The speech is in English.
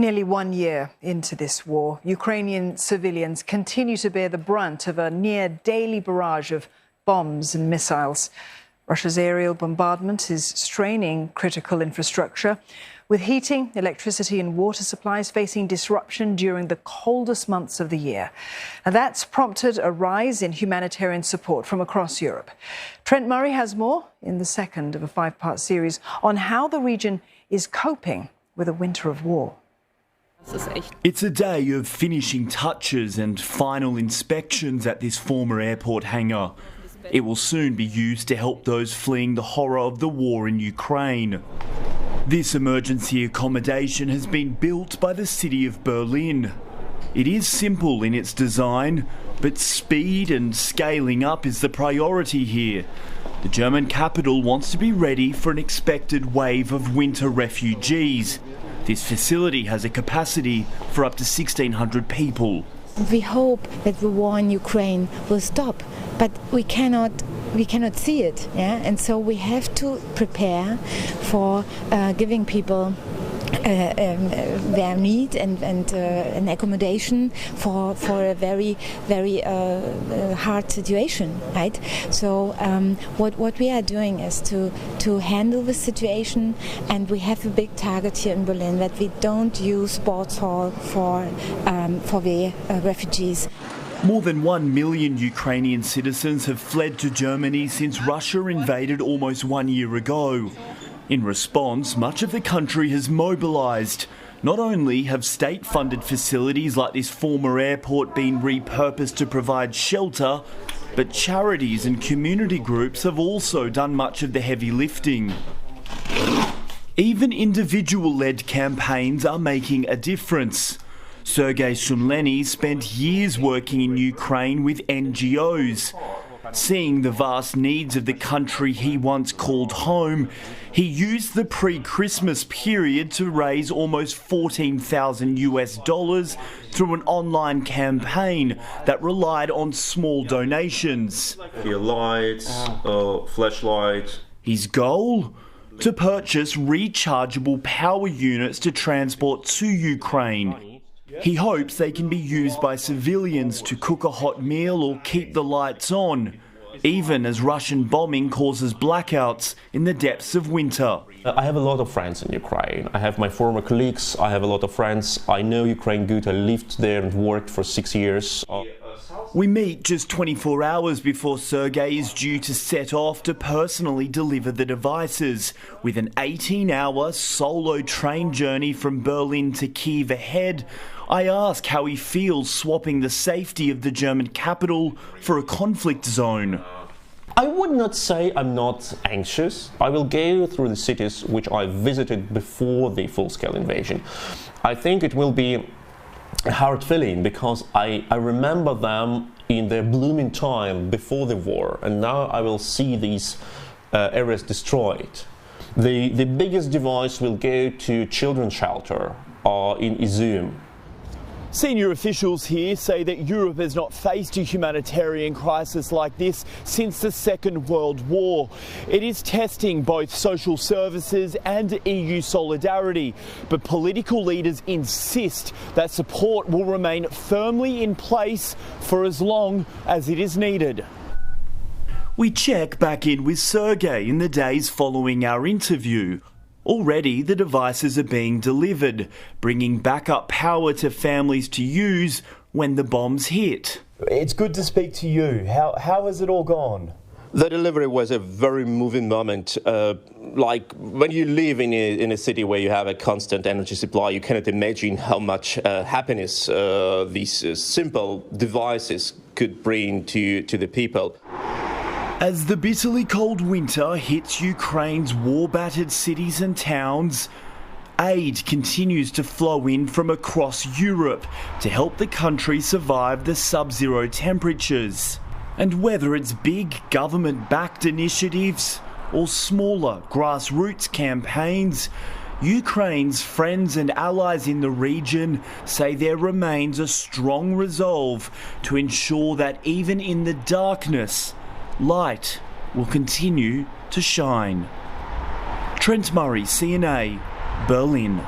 Nearly 1 year into this war, Ukrainian civilians continue to bear the brunt of a near daily barrage of bombs and missiles. Russia's aerial bombardment is straining critical infrastructure, with heating, electricity and water supplies facing disruption during the coldest months of the year. And that's prompted a rise in humanitarian support from across Europe. Trent Murray has more in the second of a 5-part series on how the region is coping with a winter of war. It's a day of finishing touches and final inspections at this former airport hangar. It will soon be used to help those fleeing the horror of the war in Ukraine. This emergency accommodation has been built by the city of Berlin. It is simple in its design, but speed and scaling up is the priority here. The German capital wants to be ready for an expected wave of winter refugees. This facility has a capacity for up to 1,600 people. We hope that the war in Ukraine will stop, but we cannot see it, and so we have to prepare for giving people their need and an accommodation for a very hard situation, right? So what we are doing is to handle the situation, and we have a big target here in Berlin that we don't use sports hall for the refugees. More than 1 million Ukrainian citizens have fled to Germany since Russia invaded almost 1 year ago. In response, much of the country has mobilised. Not only have state-funded facilities like this former airport been repurposed to provide shelter, but charities and community groups have also done much of the heavy lifting. Even individual-led campaigns are making a difference. Sergei Shunleny spent years working in Ukraine with NGOs. Seeing the vast needs of the country he once called home, he used the pre-Christmas period to raise almost $14,000 through an online campaign that relied on small donations. Lights, flashlight. His goal? To purchase rechargeable power units to transport to Ukraine. He hopes they can be used by civilians to cook a hot meal or keep the lights on, even as Russian bombing causes blackouts in the depths of winter. I have a lot of friends in Ukraine. I have my former colleagues, I have a lot of friends. I know Ukraine good, I lived there and worked for 6 years. We meet just 24 hours before Sergei is due to set off to personally deliver the devices, with an 18-hour solo train journey from Berlin to Kyiv ahead. I ask how he feels swapping the safety of the German capital for a conflict zone. I would not say I'm not anxious. I will go through the cities which I visited before the full-scale invasion. I think it will be a hard feeling because I remember them in their blooming time before the war, and now I will see these areas destroyed. The biggest device will go to children's shelter in Izum. Senior officials here say that Europe has not faced a humanitarian crisis like this since the Second World War. It is testing both social services and EU solidarity, but political leaders insist that support will remain firmly in place for as long as it is needed. We check back in with Sergei in the days following our interview. Already the devices are being delivered, bringing backup power to families to use when the bombs hit. It's good to speak to you. How has it all gone? The delivery was a very moving moment. Like when you live in a city where you have a constant energy supply, you cannot imagine how much happiness these simple devices could bring to the people. As the bitterly cold winter hits Ukraine's war-battered cities and towns, aid continues to flow in from across Europe to help the country survive the sub-zero temperatures. And whether it's big government-backed initiatives or smaller grassroots campaigns, Ukraine's friends and allies in the region say there remains a strong resolve to ensure that even in the darkness, light will continue to shine. Trent Murray, CNA, Berlin.